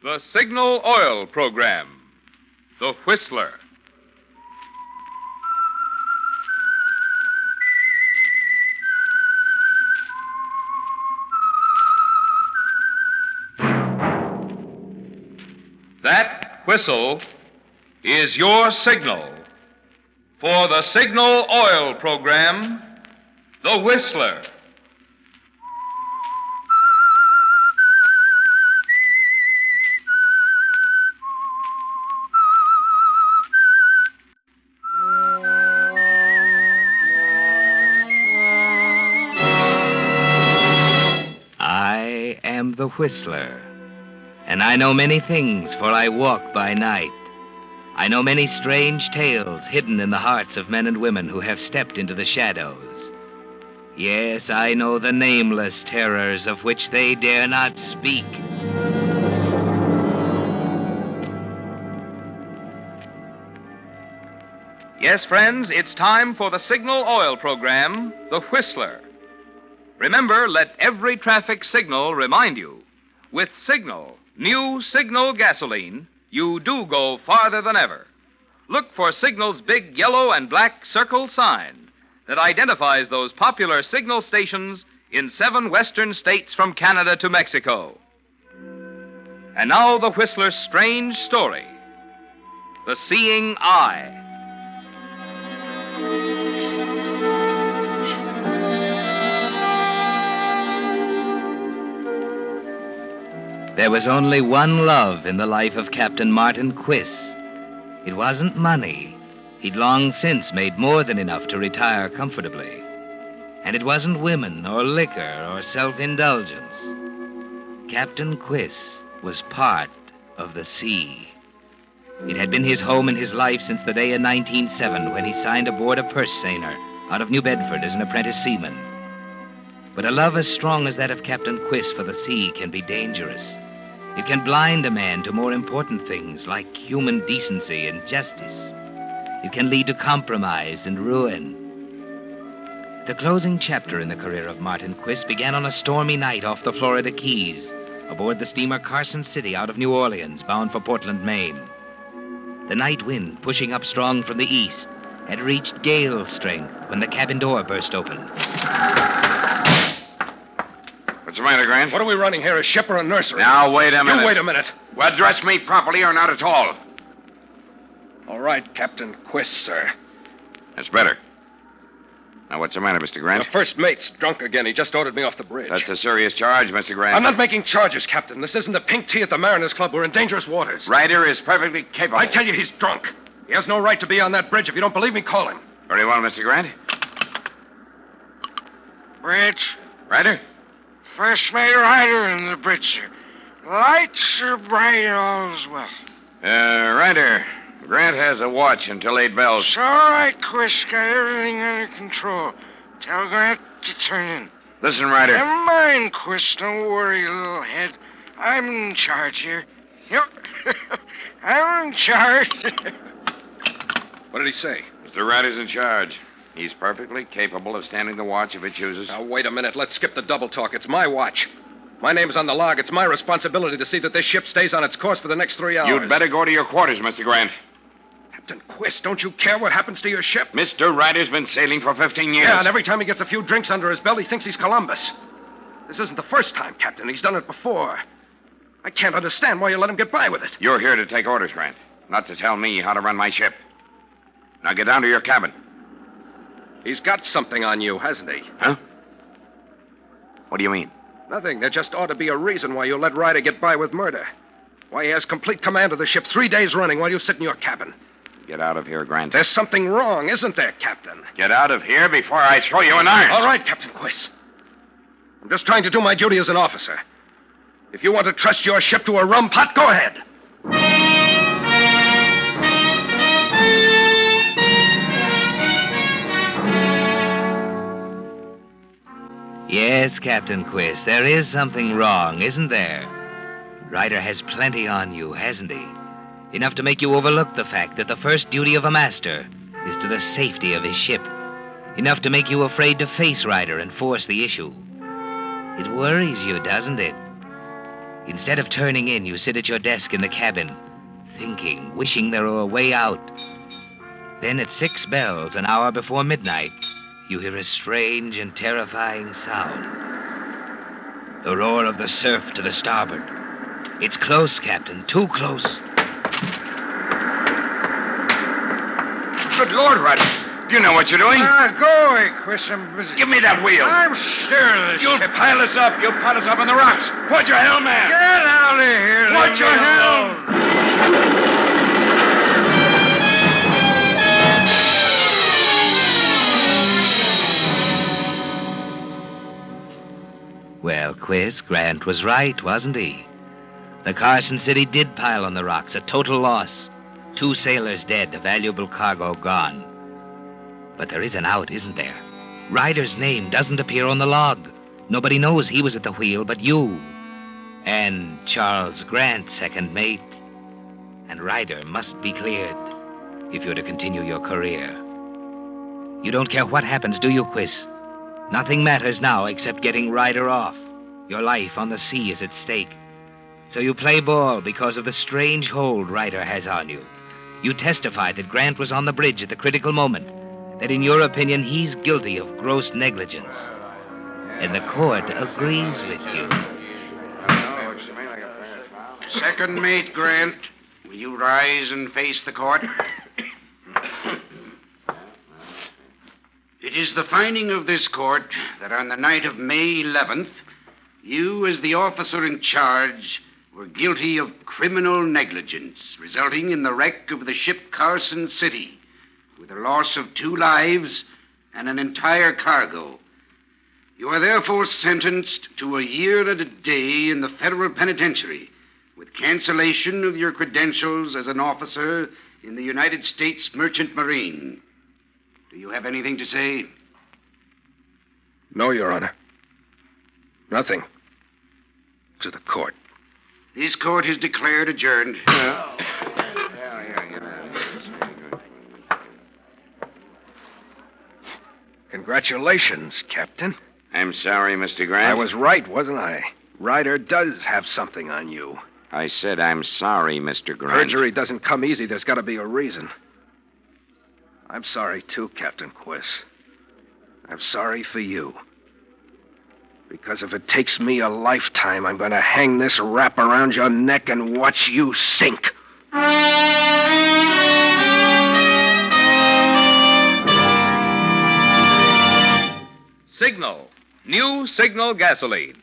The Signal Oil Program. The Whistler. That whistle is your signal for the Signal Oil Program, The Whistler. I am the Whistler, and I know many things, for I walk by night. I know many strange tales hidden in the hearts of men and women who have stepped into the shadows. Yes, I know the nameless terrors of which they dare not speak. Yes, friends, it's time for the Signal Oil Program, The Whistler. Remember, let every traffic signal remind you. With Signal, new Signal gasoline, you do go farther than ever. Look for Signal's big yellow and black circle sign that identifies those popular signal stations in 7 western states from Canada to Mexico. And now the Whistler's strange story, The Seeing Eye. There was only one love in the life of Captain Martin Quiss. It wasn't money. He'd long since made more than enough to retire comfortably. And it wasn't women or liquor or self-indulgence. Captain Quiss was part of the sea. It had been his home and his life since the day in 1907 when he signed aboard a purse-seiner out of New Bedford as an apprentice seaman. But a love as strong as that of Captain Quiss for the sea can be dangerous. It can blind a man to more important things like human decency and justice. It can lead to compromise and ruin. The closing chapter in the career of Martin Quiss began on a stormy night off the Florida Keys, aboard the steamer Carson City out of New Orleans, bound for Portland, Maine. The night wind, pushing up strong from the east, had reached gale strength when the cabin door burst open. What's the matter, Grant? What are we running here, a ship or a nursery? Now, wait a minute. You wait a minute. Well, address me properly or not at all. All right, Captain Quiss, sir. That's better. Now, what's the matter, Mr. Grant? The first mate's drunk again. He just ordered me off the bridge. That's a serious charge, Mr. Grant. I'm not making charges, Captain. This isn't the Pink Tea at the Mariners Club. We're in dangerous waters. Ryder is perfectly capable. I tell you, he's drunk. He has no right to be on that bridge. If you don't believe me, call him. Very well, Mr. Grant. Bridge. Ryder? First mate Ryder in the bridge, sir. Lights are bright, all's well. Ryder, Grant has a watch until 8 bells. It's all right, Quiss. Got everything under control. Tell Grant to turn in. Listen, Ryder. Never mind, Quiss. Don't worry, little head. I'm in charge here. Yep. I'm in charge. What did he say? Mr. Ryder's in charge. He's perfectly capable of standing the watch if he chooses. Now, wait a minute. Let's skip the double talk. It's my watch. My name's on the log. It's my responsibility to see that this ship stays on its course for the next 3 hours. You'd better go to your quarters, Mr. Grant. Captain Quiss, don't you care what happens to your ship? Mr. Ryder's been sailing for 15 years. Yeah, and every time he gets a few drinks under his belt, he thinks he's Columbus. This isn't the first time, Captain. He's done it before. I can't understand why you let him get by with it. You're here to take orders, Grant, not to tell me how to run my ship. Now get down to your cabin. He's got something on you, hasn't he? Huh? What do you mean? Nothing. There just ought to be a reason why you let Ryder get by with murder. Why he has complete command of the ship 3 days running while you sit in your cabin. Get out of here, Grant. There's something wrong, isn't there, Captain? Get out of here before I throw you an iron. All right, Captain Quiss. I'm just trying to do my duty as an officer. If you want to trust your ship to a rum pot, go ahead. Yes, Captain Quiss, there is something wrong, isn't there? Ryder has plenty on you, hasn't he? Enough to make you overlook the fact that the first duty of a master is to the safety of his ship. Enough to make you afraid to face Ryder and force the issue. It worries you, doesn't it? Instead of turning in, you sit at your desk in the cabin, thinking, wishing there were a way out. Then at 6 bells, an hour before midnight, you hear a strange and terrifying sound. The roar of the surf to the starboard. It's close, Captain, too close. Good Lord, Ryder. Do you know what you're doing? Go away, Chris. I'm busy. Give me that wheel. I'm sure of this You'll ship. pile us up. You'll pile us up on the rocks. Put your helm, man. Get out of here. Put Leave your me helm. alone. Well, Quiz, Grant was right, wasn't he? The Carson City did pile on the rocks, a total loss. 2 sailors dead, a valuable cargo gone. But there is an out, isn't there? Ryder's name doesn't appear on the log. Nobody knows he was at the wheel but you. And Charles Grant, second mate. And Ryder must be cleared if you're to continue your career. You don't care what happens, do you, Quiz? Nothing matters now except getting Ryder off. Your life on the sea is at stake. So you play ball because of the strange hold Ryder has on you. You testify that Grant was on the bridge at the critical moment, that in your opinion he's guilty of gross negligence. And the court agrees with you. Second mate Grant, will you rise and face the court? It is the finding of this court that on the night of May 11th, you, as the officer in charge, were guilty of criminal negligence, resulting in the wreck of the ship Carson City, with the loss of 2 lives and an entire cargo. You are therefore sentenced to a year and a day in the federal penitentiary, with cancellation of your credentials as an officer in the United States Merchant Marine. Do you have anything to say? No, Your Honor. Nothing. To the court. This court is declared adjourned. Congratulations, Captain. I'm sorry, Mr. Grant. I was right, wasn't I? Ryder does have something on you. I said I'm sorry, Mr. Grant. Perjury doesn't come easy. There's got to be a reason. I'm sorry, too, Captain Quiz. I'm sorry for you. Because if it takes me a lifetime, I'm going to hang this wrap around your neck and watch you sink. Signal. New Signal gasoline.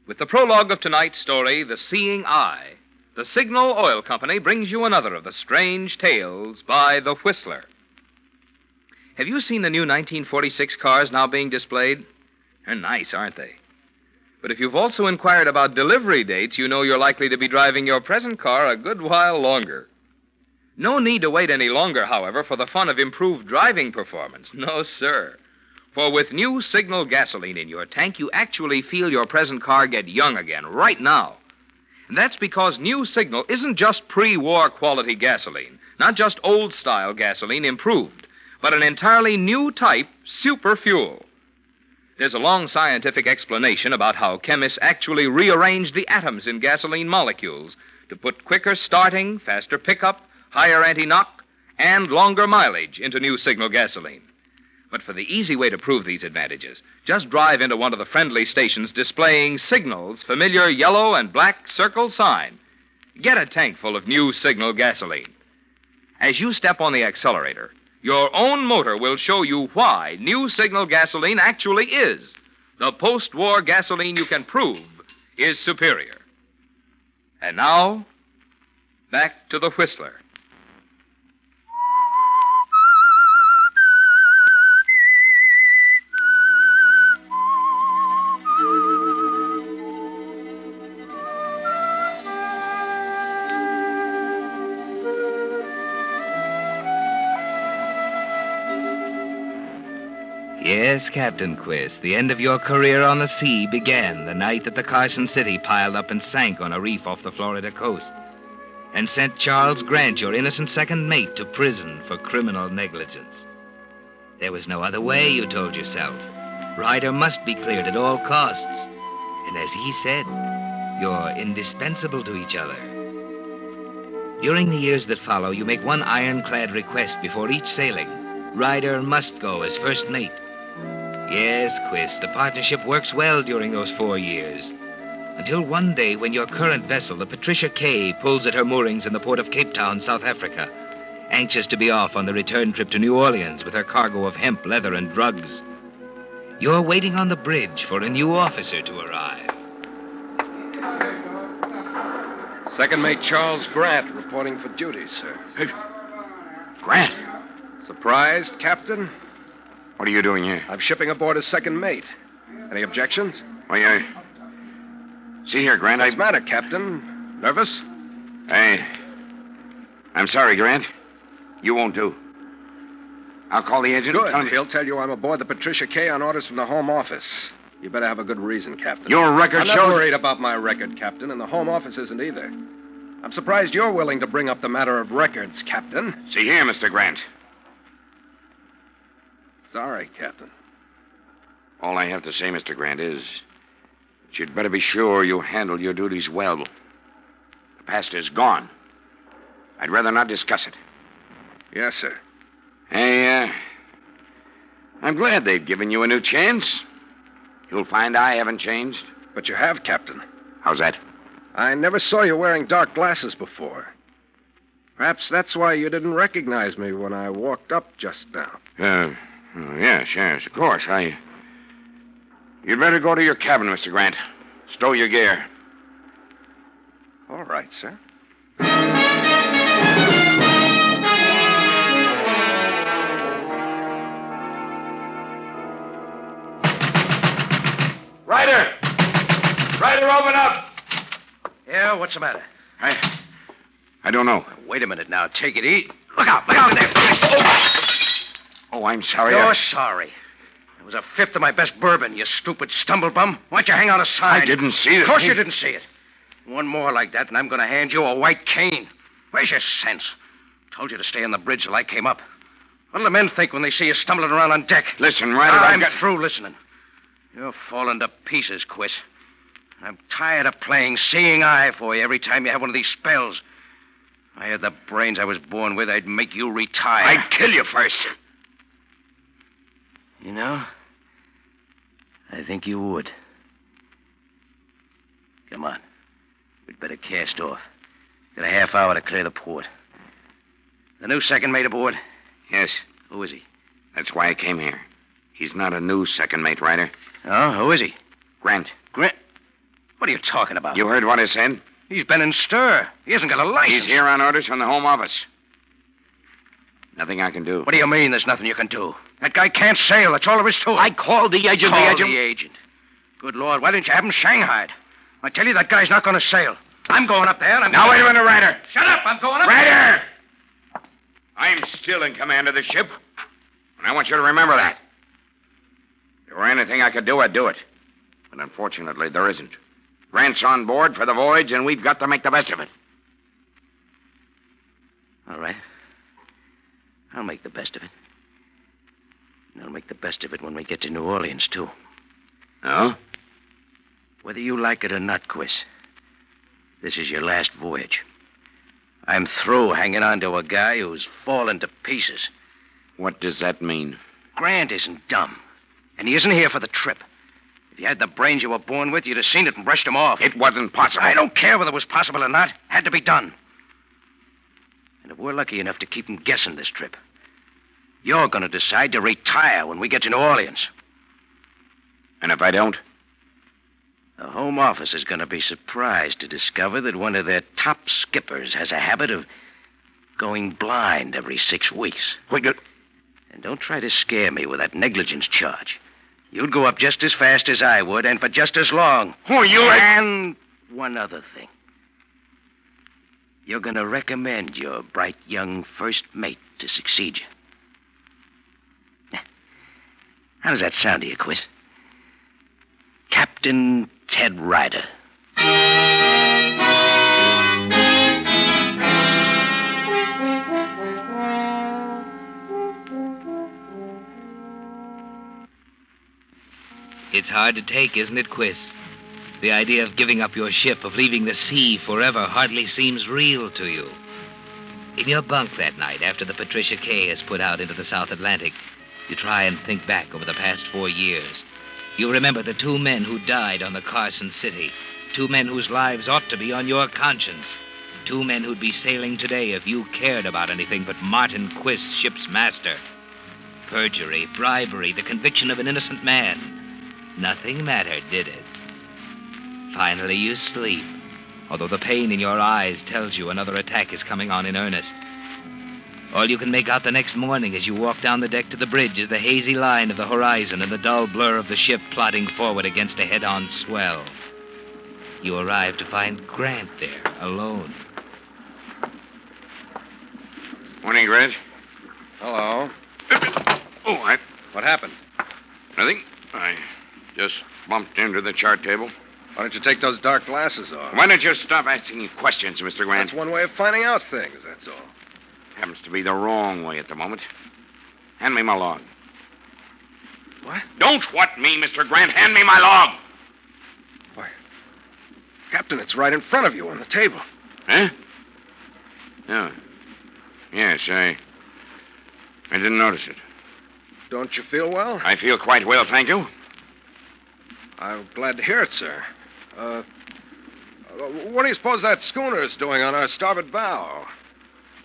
With the prologue of tonight's story, The Seeing Eye, the Signal Oil Company brings you another of the strange tales by The Whistler. Have you seen the new 1946 cars now being displayed? They're nice, aren't they? But if you've also inquired about delivery dates, you know you're likely to be driving your present car a good while longer. No need to wait any longer, however, for the fun of improved driving performance. No, sir. For with new Signal gasoline in your tank, you actually feel your present car get young again right now. And that's because new Signal isn't just pre-war quality gasoline, not just old-style gasoline improved, but an entirely new type, super fuel. There's a long scientific explanation about how chemists actually rearrange the atoms in gasoline molecules to put quicker starting, faster pickup, higher anti-knock, and longer mileage into new Signal gasoline. But for the easy way to prove these advantages, just drive into one of the friendly stations displaying Signal's familiar yellow and black circle sign. Get a tank full of new Signal gasoline. As you step on the accelerator, your own motor will show you why new Signal gasoline actually is the post-war gasoline you can prove is superior. And now, back to the Whistler. Yes, Captain Quiz, the end of your career on the sea began the night that the Carson City piled up and sank on a reef off the Florida coast and sent Charles Grant, your innocent second mate, to prison for criminal negligence. There was no other way, you told yourself. Ryder must be cleared at all costs. And as he said, You're indispensable to each other. During the years that follow, you make one ironclad request before each sailing. Ryder must go as first mate. Yes, Quiz, the partnership works well during those 4 years. Until one day when your current vessel, the Patricia K, pulls at her moorings in the port of Cape Town, South Africa, anxious to be off on the return trip to New Orleans with her cargo of hemp, leather, and drugs. You're waiting on the bridge for a new officer to arrive. Second Mate Charles Grant reporting for duty, sir. Grant, Surprised, Captain? what are you doing here? I'm shipping aboard as second mate. Any objections? Well, you... See here, Grant, What's the matter, Captain? Nervous? I'm sorry, Grant. You won't do. I'll call the agent. Good. And tell him... He'll tell you I'm aboard the Patricia K on orders from the Home Office. You better have a good reason, Captain. Your record I'm not shows... worried about my record, Captain, and the Home Office isn't either. I'm surprised you're willing to bring up the matter of records, Captain. See here, Mr. Grant. Sorry, Captain. All I have to say, Mr. Grant, is that you'd better be sure you handle your duties well. The past is gone. I'd rather not discuss it. Yes, sir. Hey, I'm glad they've given you a new chance. You'll find I haven't changed. But you have, Captain. How's that? I never saw you wearing dark glasses before. Perhaps that's why you didn't recognize me when I walked up just now. Yes, of course. You'd better go to your cabin, Mr. Grant. Stow your gear. All right, sir. Ryder! Ryder, open up! Yeah, what's the matter? I don't know. Wait a minute now. Take it easy. Look out there. Oh, I'm sorry. You're sorry. It was a fifth of my best bourbon, you stupid stumblebum. Why'd you hang out a sign? I didn't see it. Of course you didn't see it. One more like that, and I'm going to hand you a white cane. Where's your sense? Told you to stay on the bridge till I came up. What'll the men think when they see you stumbling around on deck? Listen, Ryder, I'm through listening. You're falling to pieces, Quiz. I'm tired of playing seeing eye for you every time you have one of these spells. If I had the brains I was born with, I'd make you retire. I'd kill you first. You know, I think you would. Come on. We'd better cast off. Got a half hour to clear the port. The new second mate aboard? Yes. Who is he? That's why I came here. He's not a new second mate, Ryder. Oh, who is he? Grant. Grant? What are you talking about? You heard what I said? He's been in stir. He hasn't got a license. He's here on orders from the Home Office. Nothing I can do. What do you mean there's nothing you can do? That guy can't sail. That's all there is to it. I called the agent. The agent. Good Lord, why didn't you have him shanghaied? I tell you, that guy's not going to sail. I'm going up there, and I'm... Now, wait a minute, Ryder. Shut up, I'm going up Ryder! I'm still in command of the ship, and I want you to remember that. If there were anything I could do, I'd do it. But unfortunately, there isn't. Grant's on board for the voyage, and we've got to make the best of it. All right. I'll make the best of it. And I'll make the best of it when we get to New Orleans, too. Oh? Whether you like it or not, Quiz, this is your last voyage. I'm through hanging on to a guy who's fallen to pieces. What does that mean? Grant isn't dumb, and he isn't here for the trip. If you had the brains you were born with, you'd have seen it and brushed him off. It wasn't possible. I don't care whether it was possible or not. Had to be done. And if we're lucky enough to keep him guessing this trip, you're going to decide to retire when we get to New Orleans. And if I don't? The Home Office is going to be surprised to discover that one of their top skippers has a habit of going blind every 6 weeks. And don't try to scare me with that negligence charge. You'd go up just as fast as I would, and for just as long. Oh, you... And one other thing. You're going to recommend your bright young first mate to succeed you. How does that sound to you, Quiz? Captain Ted Ryder. It's hard to take, isn't it, Quiz? The idea of giving up your ship, of leaving the sea forever, hardly seems real to you. In your bunk that night, after the Patricia K has put out into the South Atlantic, you try and think back over the past 4 years. You remember the 2 men who died on the Carson City. 2 men whose lives ought to be on your conscience. 2 men who'd be sailing today if you cared about anything but Martin Quist, ship's master. Perjury, bribery, the conviction of an innocent man. Nothing mattered, did it? Finally, you sleep, although the pain in your eyes tells you another attack is coming on in earnest. All you can make out the next morning as you walk down the deck to the bridge is the hazy line of the horizon and the dull blur of the ship plodding forward against a head-on swell. You arrive to find Grant there, alone. Morning, Grant. Hello. What happened? Nothing. I just bumped into the chart table. Why don't you take those dark glasses off? Why don't you stop asking me questions, Mr. Grant? That's one way of finding out things, that's all. Happens to be the wrong way at the moment. Hand me my log. What? Don't what me, Mr. Grant. Hand me my log. Why, Captain, it's right in front of you on the table. Huh? Oh. Yes, I didn't notice it. Don't you feel well? I feel quite well, thank you. I'm glad to hear it, sir. What do you suppose that schooner is doing on our starboard bow?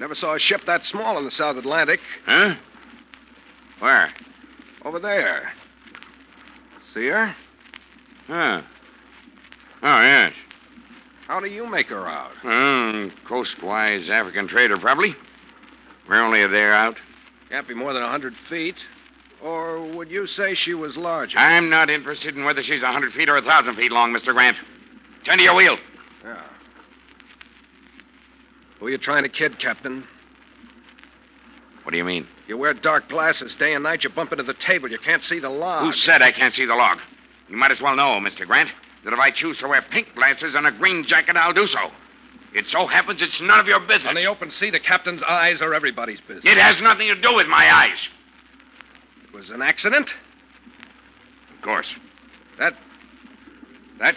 Never saw a ship that small in the South Atlantic. Huh? Where? Over there. See her? Huh. Oh, yes. How do you make her out? Coastwise African trader, probably. We're only a day out. Can't be more than 100 feet. Or would you say she was larger? I'm not interested in whether she's 100 feet or 1,000 feet long, Mr. Grant. Turn to your wheel. Yeah. Who are you trying to kid, Captain? What do you mean? You wear dark glasses day and night. You bump into the table. You can't see the log. Who said I can't see the log? You might as well know, Mr. Grant, that if I choose to wear pink glasses and a green jacket, I'll do so. It so happens it's none of your business. On the open sea, the captain's eyes are everybody's business. It has nothing to do with my eyes. It was an accident? Of course. That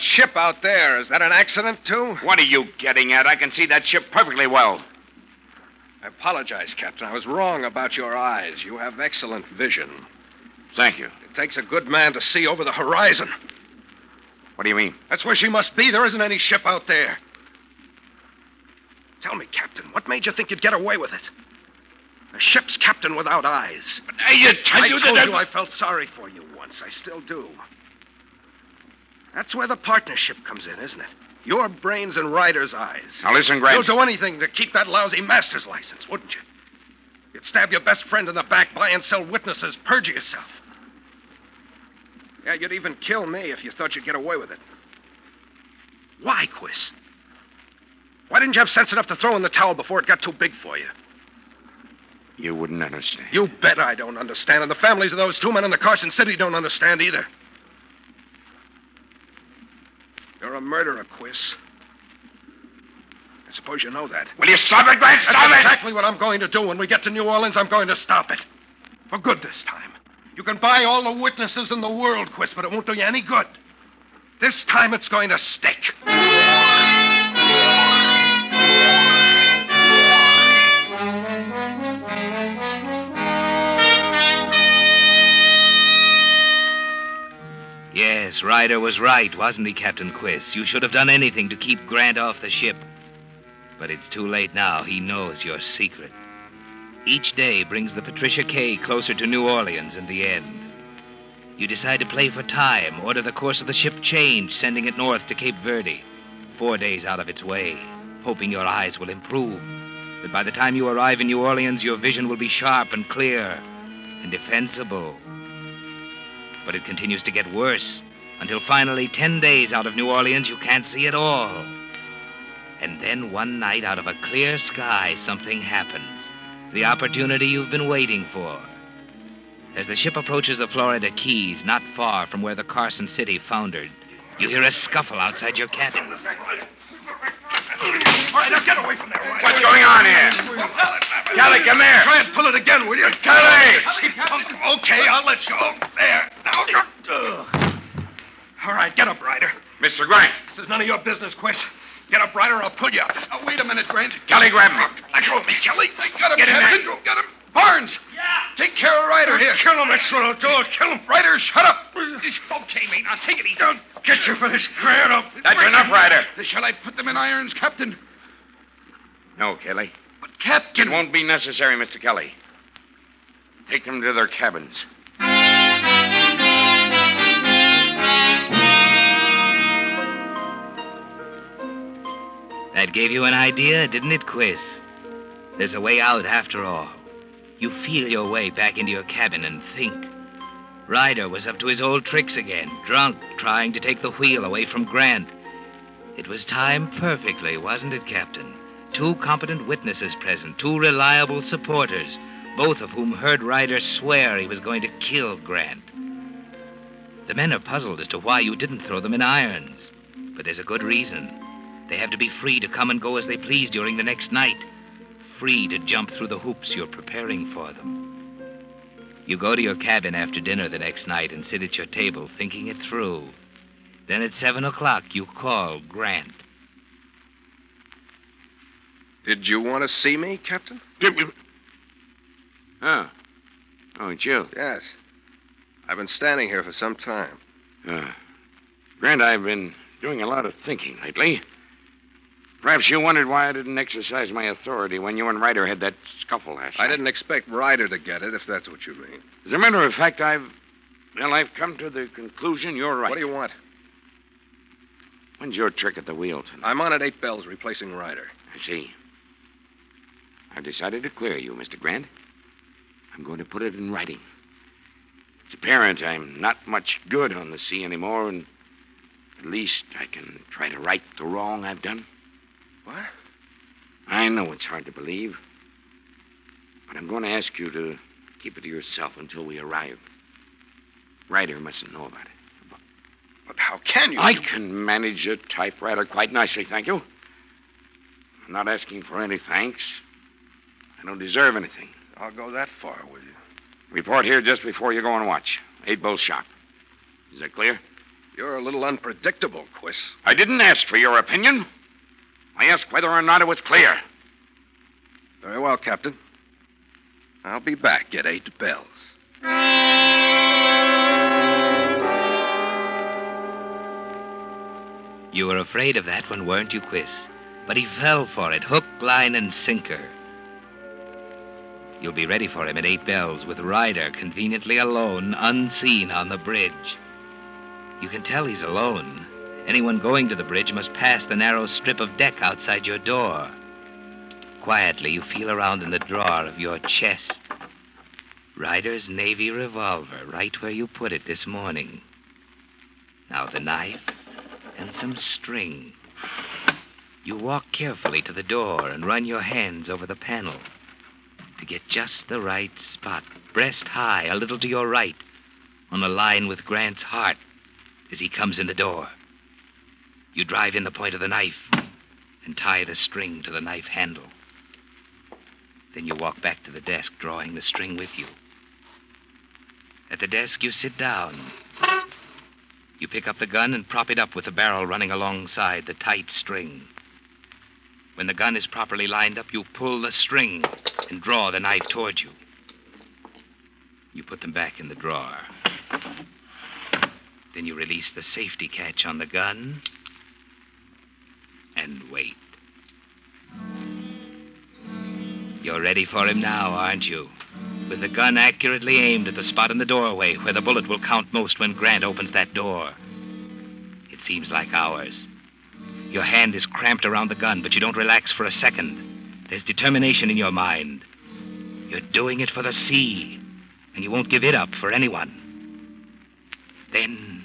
ship out there, is that an accident, too? What are you getting at? I can see that ship perfectly well. I apologize, Captain. I was wrong about your eyes. You have excellent vision. Thank you. It takes a good man to see over the horizon. What do you mean? That's where she must be. There isn't any ship out there. Tell me, Captain, what made you think you'd get away with it? A ship's captain without eyes. But I told you I felt sorry for you once. I still do. That's where the partnership comes in, isn't it? Your brains and Ryder's eyes. Now listen, Grant. You'll do anything to keep that lousy master's license, wouldn't you? You'd stab your best friend in the back, buy and sell witnesses, perjure yourself. Yeah, you'd even kill me if you thought you'd get away with it. Why, Quiz? Why didn't you have sense enough to throw in the towel before it got too big for you? You wouldn't understand. You bet I don't understand, and the families of those 2 men in the Carson City don't understand either. You're a murderer, Quiz. I suppose you know that. Will you stop it, Grant? Stop That's it! exactly what I'm going to do. When we get to New Orleans, I'm going to stop it. For good this time. You can buy all the witnesses in the world, Quiz, but it won't do you any good. This time it's going to stick. Yes, Ryder was right, wasn't he, Captain Quiz? You should have done anything to keep Grant off the ship. But it's too late now. He knows your secret. Each day brings the Patricia K closer to New Orleans in the end. You decide to play for time, order the course of the ship change, sending it north to Cape Verde, 4 days out of its way, hoping your eyes will improve, that by the time you arrive in New Orleans, your vision will be sharp and clear and defensible. But it continues to get worse, until finally 10 days out of New Orleans, you can't see at all. And then one night, out of a clear sky, something happens. The opportunity you've been waiting for. As the ship approaches the Florida Keys, not far from where the Carson City foundered, you hear a scuffle outside your cabin. All right, now get away from there, Ryder. What's going on here? Kelly, come here. Try and pull it again, will you? Kelly! Okay, I'll let you go. There. Now, all right, get up, Ryder. Mr. Grant. This is none of your business, Quist. Get up, Ryder, or I'll pull you out. Wait a minute, Grant. Kelly, grab him. Let go of me, Kelly. I got him, Get in Captain. there. Got him. Barnes. Yeah. Take care of Ryder here. Kill him, that's what I'll do. I'll kill him. Ryder, shut up. Okay, mate. I'll take it easy. Don't get you for this, Grant. That's enough, Ryder. Shall I put them in irons, Captain? No, Kelly. But, Captain... It won't be necessary, Mr. Kelly. Take them to their cabins. That gave you an idea, didn't it, Quiz? There's a way out after all. You feel your way back into your cabin and think. Ryder was up to his old tricks again, drunk, trying to take the wheel away from Grant. It was timed perfectly, wasn't it, Captain? 2 competent witnesses present, 2 reliable supporters, both of whom heard Ryder swear he was going to kill Grant. The men are puzzled as to why you didn't throw them in irons. But there's a good reason. They have to be free to come and go as they please during the next night. Free to jump through the hoops you're preparing for them. You go to your cabin after dinner the next night and sit at your table thinking it through. Then at 7 o'clock, you call Grant. Did you want to see me, Captain? Oh, it's you. Yes. I've been standing here for some time. Grant, I've been doing a lot of thinking lately. Perhaps you wondered why I didn't exercise my authority when you and Ryder had that scuffle last night. I didn't expect Ryder to get it, if that's what you mean. As a matter of fact, I've come to the conclusion you're right. What do you want? When's your trick at the wheel tonight? I'm on at 8 bells, replacing Ryder. I see. I've decided to clear you, Mr. Grant. I'm going to put it in writing. It's apparent I'm not much good on the sea anymore, and at least I can try to right the wrong I've done. What? I know it's hard to believe, but I'm going to ask you to keep it to yourself until we arrive. Ryder mustn't know about it. But how can you? I can manage a typewriter quite nicely, thank you. I'm not asking for any thanks. I don't deserve anything. I'll go that far with you. Report here just before you go on watch. 8 Bull Shop. Is that clear? You're a little unpredictable, Quiz. I didn't ask for your opinion. I asked whether or not it was clear. Very well, Captain. I'll be back at 8 bells. You were afraid of that one, weren't you, Quiz? But he fell for it, hook, line, and sinker. You'll be ready for him at 8 bells with Ryder conveniently alone, unseen on the bridge. You can tell he's alone. Anyone going to the bridge must pass the narrow strip of deck outside your door. Quietly, you feel around in the drawer of your chest. Ryder's Navy revolver, right where you put it this morning. Now the knife and some string. You walk carefully to the door and run your hands over the panel to get just the right spot, breast high, a little to your right, on a line with Grant's heart as he comes in the door. You drive in the point of the knife and tie the string to the knife handle. Then you walk back to the desk, drawing the string with you. At the desk, you sit down. You pick up the gun and prop it up with the barrel running alongside the tight string. When the gun is properly lined up, you pull the string and draw the knife towards you. You put them back in the drawer. Then you release the safety catch on the gun and wait. You're ready for him now, aren't you? With the gun accurately aimed at the spot in the doorway where the bullet will count most when Grant opens that door. It seems like hours. Your hand is cramped around the gun, but you don't relax for a second. There's determination in your mind. You're doing it for the sea, and you won't give it up for anyone. Then...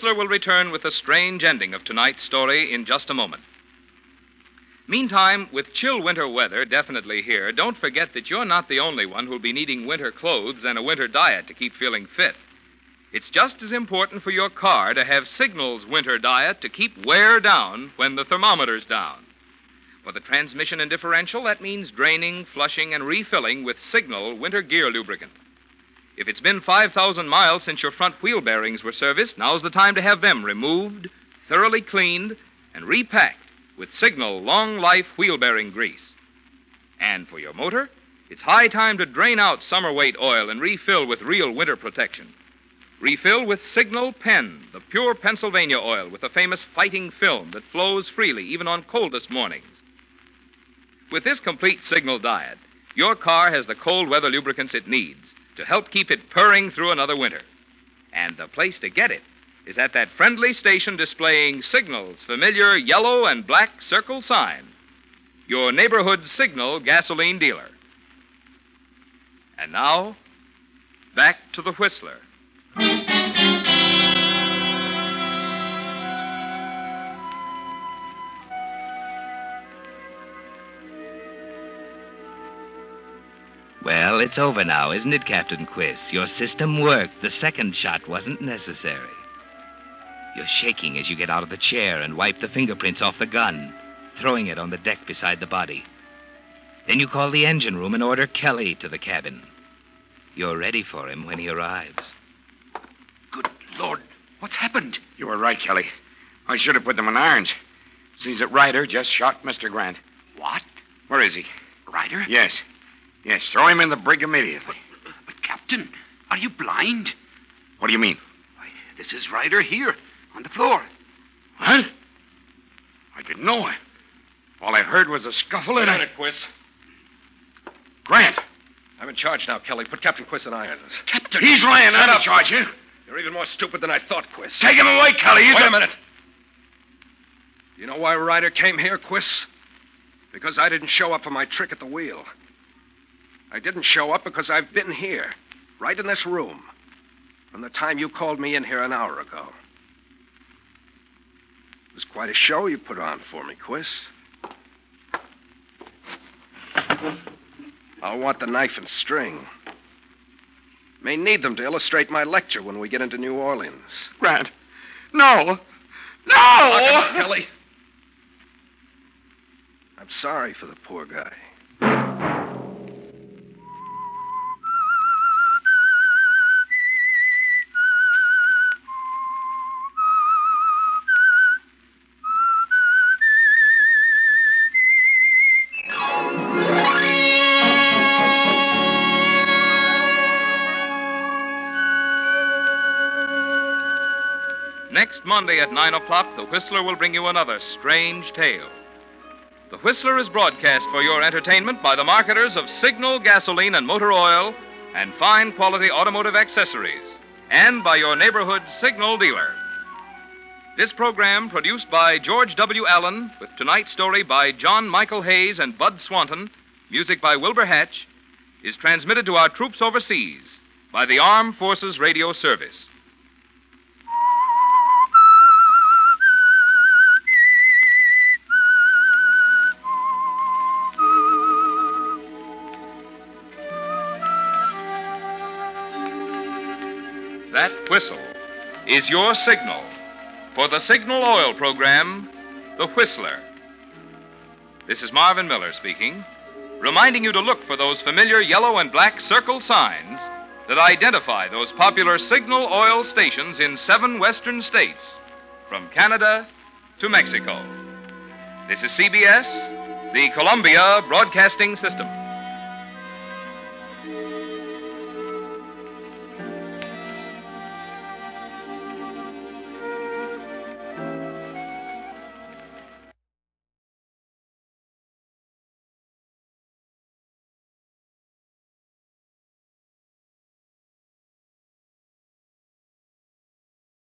Whistler will return with the strange ending of tonight's story in just a moment. Meantime, with chill winter weather definitely here, don't forget that you're not the only one who'll be needing winter clothes and a winter diet to keep feeling fit. It's just as important for your car to have Signal's winter diet to keep wear down when the thermometer's down. For the transmission and differential, that means draining, flushing, and refilling with Signal winter gear lubricant. If it's been 5,000 miles since your front wheel bearings were serviced, now's the time to have them removed, thoroughly cleaned, and repacked with Signal long-life wheel bearing grease. And for your motor, it's high time to drain out summer weight oil and refill with real winter protection. Refill with Signal Pen, the pure Pennsylvania oil with the famous fighting film that flows freely even on coldest mornings. With this complete Signal diet, your car has the cold weather lubricants it needs to help keep it purring through another winter. And the place to get it is at that friendly station displaying Signal's familiar yellow and black circle sign, your neighborhood Signal gasoline dealer. And now, back to the Whistler. Well, it's over now, isn't it, Captain Quiss? Your system worked. The second shot wasn't necessary. You're shaking as you get out of the chair and wipe the fingerprints off the gun, throwing it on the deck beside the body. Then you call the engine room and order Kelly to the cabin. You're ready for him when he arrives. Good Lord, what's happened? You were right, Kelly. I should have put them in irons. Seems that Ryder just shot Mr. Grant. What? Where is he? Ryder? Yes. Yes, throw him in the brig immediately. But, Captain, are you blind? What do you mean? Why, this is Ryder here, on the floor. What? I didn't know it. All I heard was a scuffle and... Wait a minute, Quiss. Grant! I'm in charge now, Kelly. Put Captain Quiss in irons. Captain! He's lying. I'm in charge here. You're even more stupid than I thought, Quiss. Take him away, Kelly. Wait a minute. You know why Ryder came here, Quiss? Because I didn't show up for my trick at the wheel. I didn't show up because I've been here, right in this room, from the time you called me in here an hour ago. It was quite a show you put on for me, Quiss. I'll want the knife and string. May need them to illustrate my lecture when we get into New Orleans. Grant. No. No! Lock him up, Kelly. I'm sorry for the poor guy. Next Monday at 9 o'clock, the Whistler will bring you another strange tale. The Whistler is broadcast for your entertainment by the marketers of Signal gasoline and motor oil and fine quality automotive accessories, and by your neighborhood Signal dealer. This program, produced by George W. Allen, with tonight's story by John Michael Hayes and Bud Swanton, music by Wilbur Hatch, is transmitted to our troops overseas by the Armed Forces Radio Service. That whistle is your signal for the Signal Oil program, The Whistler. This is Marvin Miller speaking, reminding you to look for those familiar yellow and black circle signs that identify those popular Signal Oil stations in 7 western states, from Canada to Mexico. This is CBS, the Columbia Broadcasting System.